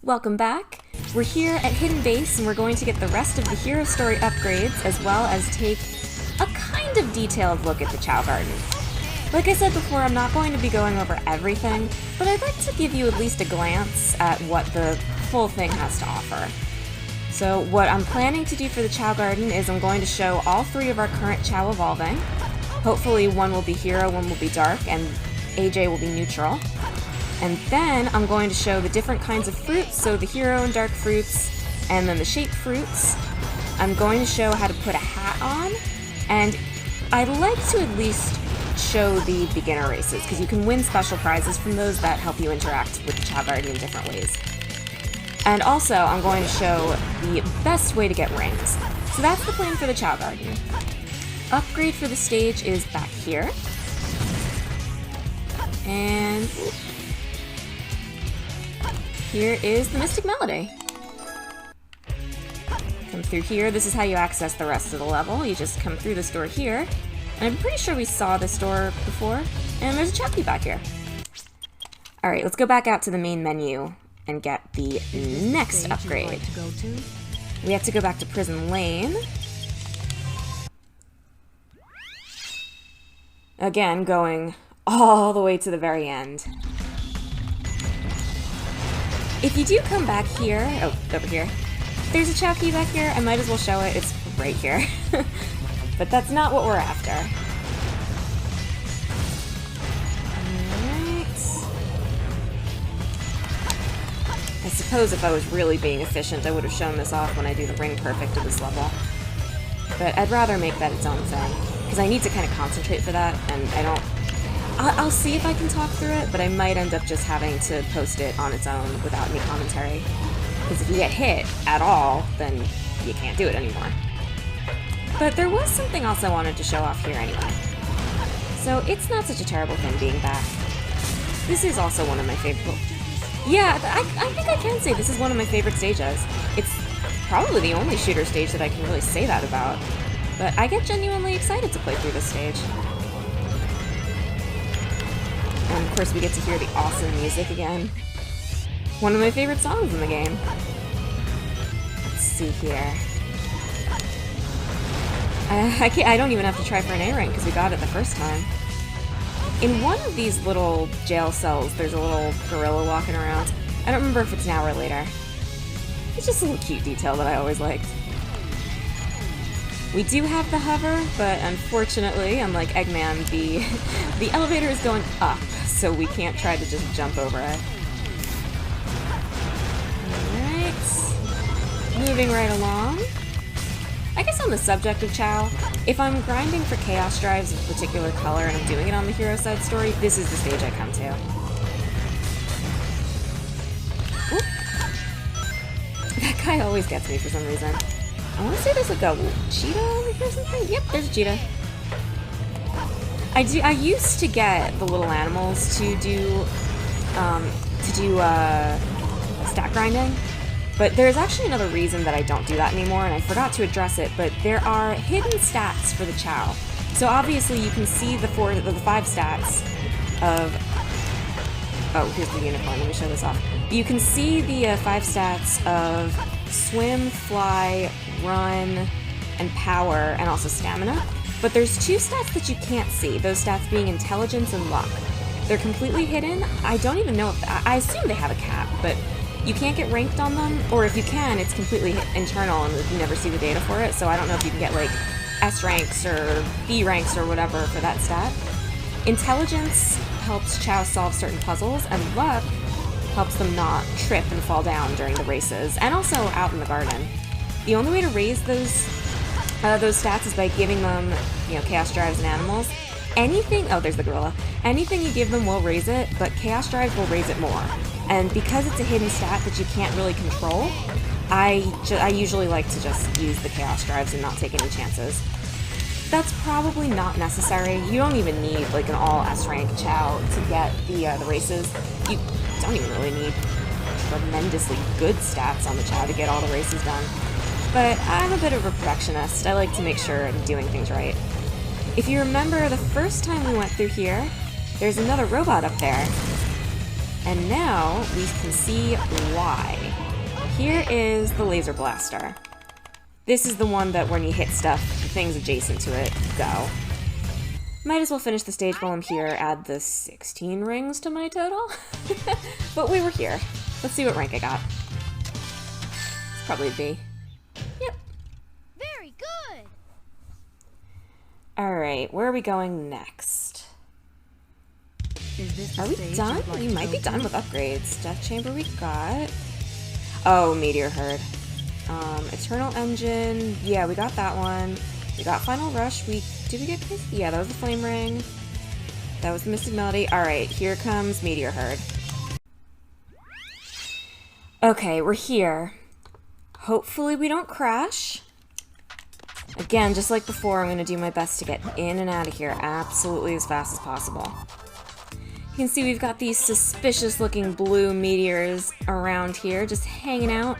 Welcome back. We're here at Hidden Base and we're going to get the rest of the hero story upgrades as well as take a kind of detailed look at the Choo Garden. Like I said before, I'm not going to be going over everything, but I'd like to give you at least a glance at what the full thing has to offer. So what I'm planning to do for the Choo Garden is I'm going to show all three of our current Choo evolving. Hopefully one will be hero, one will be dark, and AJ will be neutral. And then I'm going to show the different kinds of fruits, so the hero and dark fruits, and then the shape fruits. I'm going to show how to put a hat on, and I'd like to at least show the beginner races, because you can win special prizes from those that help you interact with the Choo Garden in different ways. And also, I'm going to show the best way to get rings. So that's the plan for the Choo Garden. Upgrade for the stage is back here. And here is the Mystic Melody. Come through here. This is how you access the rest of the level. You just come through this door here. And I'm pretty sure we saw this door before. And there's a chat back here. Alright, let's go back out to the main menu and get the next upgrade. We have to go back to Prison Lane. Again, going all the way to the very end. If you do come back here, oh, over here, there's a Choo key back here. I might as well show it. It's right here. But that's not what we're after. Alright. I suppose if I was really being efficient, I would have shown this off when I do the ring perfect of this level. But I'd rather make that its own thing, because I need to kind of concentrate for that, and I don't... I'll see if I can talk through it, but I might end up just having to post it on its own without any commentary. Because if you get hit at all, then you can't do it anymore. But there was something else I wanted to show off here anyway. So it's not such a terrible thing being back. This is also one of my favorite... Yeah, I think I can say this is one of my favorite stages. It's probably the only shooter stage that I can really say that about. But I get genuinely excited to play through this stage. And of course we get to hear the awesome music again. One of my favorite songs in the game. Let's see here. I don't even have to try for an A rank because we got it the first time. In one of these little jail cells, there's a little gorilla walking around. I don't remember if it's now or later. It's just a little cute detail that I always liked. We do have the hover, but unfortunately, unlike Eggman, the elevator is going up, so we can't try to just jump over it. Alright. Moving right along. I guess on the subject of Choo, if I'm grinding for chaos drives of a particular color and I'm doing it on the hero side story, this is the stage I come to. Oop. That guy always gets me for some reason. I want to say there's like a cheetah over here or something? Yep, there's a cheetah. I used to get the little animals to do stack grinding, but there's actually another reason that I don't do that anymore, and I forgot to address it, but there are hidden stats for the Choo. So obviously you can see the 5 stats of... Oh, here's the unicorn, let me show this off. You can see the 5 stats of swim, fly, run, and power, and also stamina. But there's 2 stats that you can't see, those stats being intelligence and luck. They're completely hidden. I don't even know if... I assume they have a cap, but you can't get ranked on them, or if you can, it's completely internal and you never see the data for it, so I don't know if you can get like S ranks or B ranks or whatever for that stat. Intelligence helps Choo solve certain puzzles, and luck helps them not trip and fall down during the races, and also out in the garden. The only way to raise those stats is by giving them, you know, chaos drives and animals. Anything, oh, there's the gorilla. Anything you give them will raise it, but chaos drives will raise it more. And because it's a hidden stat that you can't really control, I usually like to just use the chaos drives and not take any chances. That's probably not necessary. You don't even need like an all S rank Choo to get the races. You don't even really need tremendously good stats on the Choo to get all the races done. But I'm a bit of a perfectionist. I like to make sure I'm doing things right. If you remember the first time we went through here, there's another robot up there. And now we can see why. Here is the laser blaster. This is the one that when you hit stuff, the things adjacent to it go. Might as well finish the stage while I'm here, add the 16 rings to my total. But we were here. Let's see what rank I got. It's probably B. Yep. Very good. Alright, where are we going next? Is this Are we done? We might be done with upgrades. Death Chamber we got. Oh, Meteor Herd. Eternal Engine. Yeah, we got that one. We got Final Rush. Did we get this? Yeah, that was the Flame Ring. That was the Mystic Melody. Alright, here comes Meteor Herd. Okay, we're here. Hopefully we don't crash. Again, just like before, I'm going to do my best to get in and out of here absolutely as fast as possible. You can see we've got these suspicious looking blue meteors around here, just hanging out,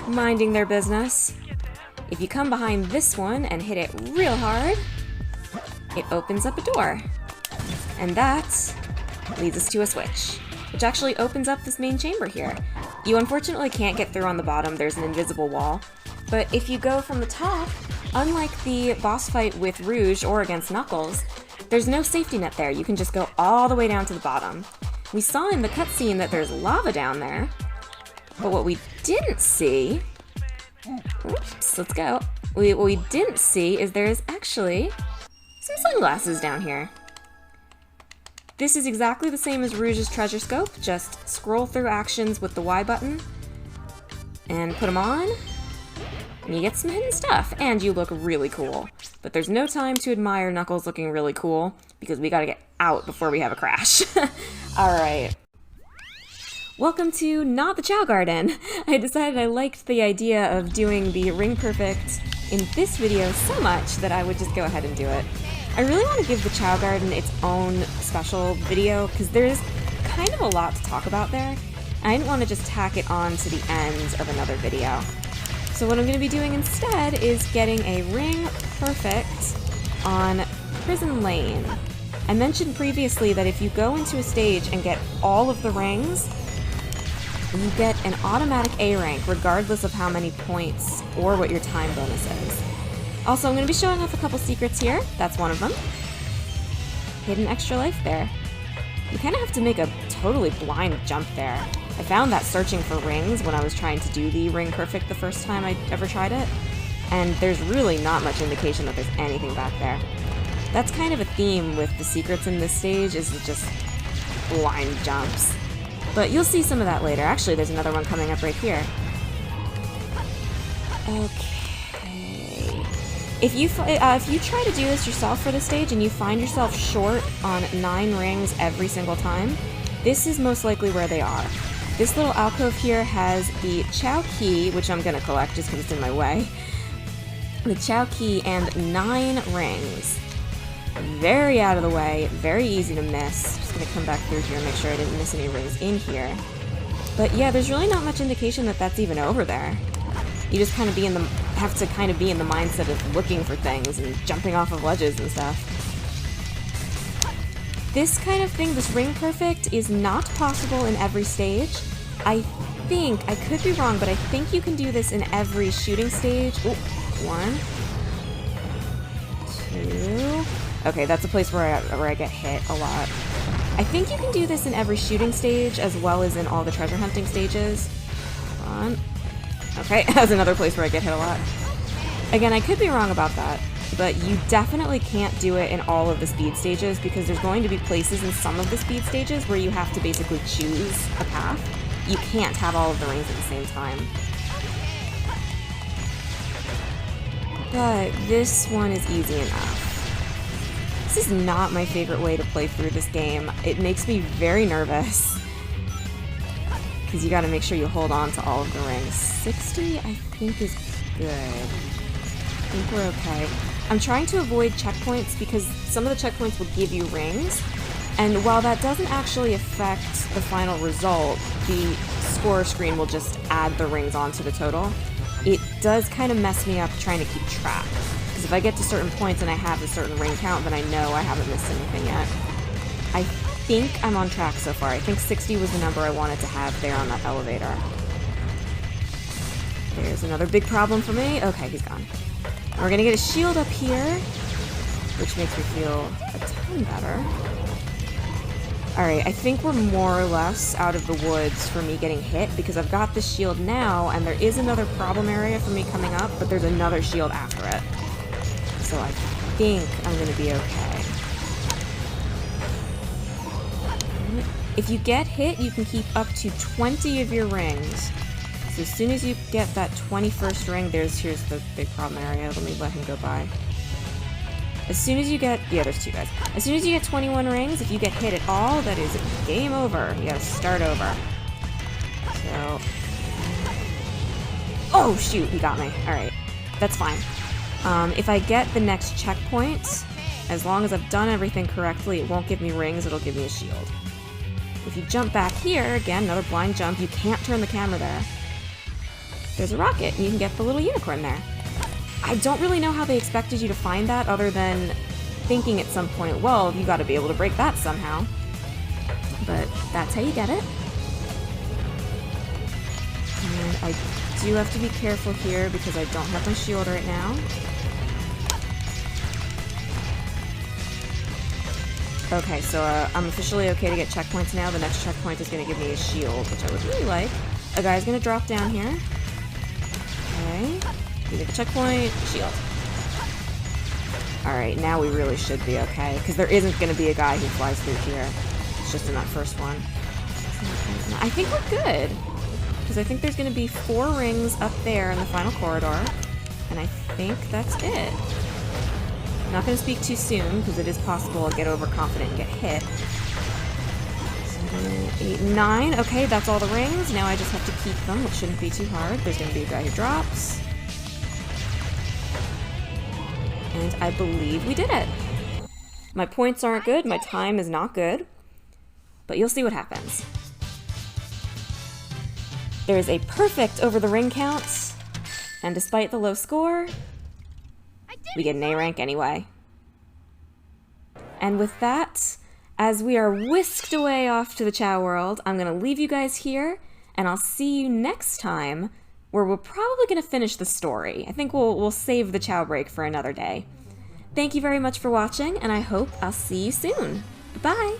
minding their business. If you come behind this one and hit it real hard, it opens up a door. And that leads us to a switch, which actually opens up this main chamber here. You unfortunately can't get through on the bottom, there's an invisible wall. But if you go from the top, unlike the boss fight with Rouge or against Knuckles, there's no safety net there. You can just go all the way down to the bottom. We saw in the cutscene that there's lava down there, but what we didn't see... Oops, let's go. What we didn't see is there's actually some sunglasses down here. This is exactly the same as Rouge's treasure scope, just scroll through actions with the Y button and put them on, and you get some hidden stuff, and you look really cool. But there's no time to admire Knuckles looking really cool, because we gotta get out before we have a crash. Alright. Welcome to Not the Chao Garden. I decided I liked the idea of doing the Ring Perfect in this video so much that I would just go ahead and do it. I really want to give the Chao Garden its own special video, because there's kind of a lot to talk about there. I didn't want to just tack it on to the end of another video. So what I'm going to be doing instead is getting a Ring Perfect on Prison Lane. I mentioned previously that if you go into a stage and get all of the rings, you get an automatic A rank regardless of how many points or what your time bonus is. Also, I'm going to be showing off a couple secrets here. That's one of them. Hidden extra life there. You kind of have to make a totally blind jump there. I found that searching for rings when I was trying to do the Ring Perfect the first time I ever tried it, and there's really not much indication that there's anything back there. That's kind of a theme with the secrets in this stage, is just blind jumps. But you'll see some of that later. Actually, there's another one coming up right here. Okay. If you try to do this yourself for the stage and you find yourself short on 9 rings every single time, this is most likely where they are. This little alcove here has the Chao Key, which I'm going to collect just because it's in my way. The Chao Key and 9 rings. Very out of the way, very easy to miss. Just going to come back through here and make sure I didn't miss any rings in here. But yeah, there's really not much indication that that's even over there. You just kind of have to kind of be in the mindset of looking for things and jumping off of ledges and stuff. This kind of thing, this Ring Perfect, is not possible in every stage. I could be wrong, but I think you can do this in every shooting stage. Ooh, 1, 2... Okay, that's a place where I get hit a lot. I think you can do this in every shooting stage as well as in all the treasure hunting stages. Hold on. Okay, that's another place where I get hit a lot. Again, I could be wrong about that, but you definitely can't do it in all of the speed stages because there's going to be places in some of the speed stages where you have to basically choose a path. You can't have all of the rings at the same time. But this one is easy enough. This is not my favorite way to play through this game. It makes me very nervous. Because you gotta make sure you hold on to all of the rings. 60, I think, is good. I think we're okay. I'm trying to avoid checkpoints because some of the checkpoints will give you rings. And while that doesn't actually affect the final result, the score screen will just add the rings onto the total. It does kind of mess me up trying to keep track. Because if I get to certain points and I have a certain ring count, then I know I haven't missed anything yet. I think I'm on track so far. I think 60 was the number I wanted to have there on that elevator. There's another big problem for me. Okay, he's gone. We're gonna get a shield up here, which makes me feel a ton better. Alright, I think we're more or less out of the woods for me getting hit, because I've got the shield now, and there is another problem area for me coming up, but there's another shield after it. So I think I'm gonna be okay. If you get hit, you can keep up to 20 of your rings. So as soon as you get that 21st ring, here's the big problem area. Let me let him go by. As soon as you get, yeah, there's two guys. As soon as you get 21 rings, if you get hit at all, that is game over. You gotta start over. So, oh shoot, he got me. All right, that's fine. If I get the next checkpoint, as long as I've done everything correctly, it won't give me rings, it'll give me a shield. If you jump back here, again, another blind jump, you can't turn the camera there. There's a rocket, and you can get the little unicorn there. I don't really know how they expected you to find that, other than thinking at some point, well, you gotta be able to break that somehow. But that's how you get it. And I do have to be careful here, because I don't have my shield right now. Okay, so I'm officially okay to get checkpoints now. The next checkpoint is going to give me a shield, which I would really like. A guy's going to drop down here. Okay. You get the checkpoint, shield. Alright, now we really should be okay, because there isn't going to be a guy who flies through here. It's just in that first one. I think we're good, because I think there's going to be 4 rings up there in the final corridor, and I think that's it. I'm not going to speak too soon, because it is possible I'll get overconfident and get hit. 7, 8, 9. Okay, that's all the rings. Now I just have to keep them, which shouldn't be too hard. There's going to be a guy who drops. And I believe we did it. My points aren't good. My time is not good. But you'll see what happens. There is a perfect over the ring count. And despite the low score, we get an A rank anyway. And with that, as we are whisked away off to the Choo World, I'm going to leave you guys here, and I'll see you next time, where we're probably going to finish the story. I think we'll save the Choo break for another day. Thank you very much for watching, and I hope I'll see you soon. Bye-bye!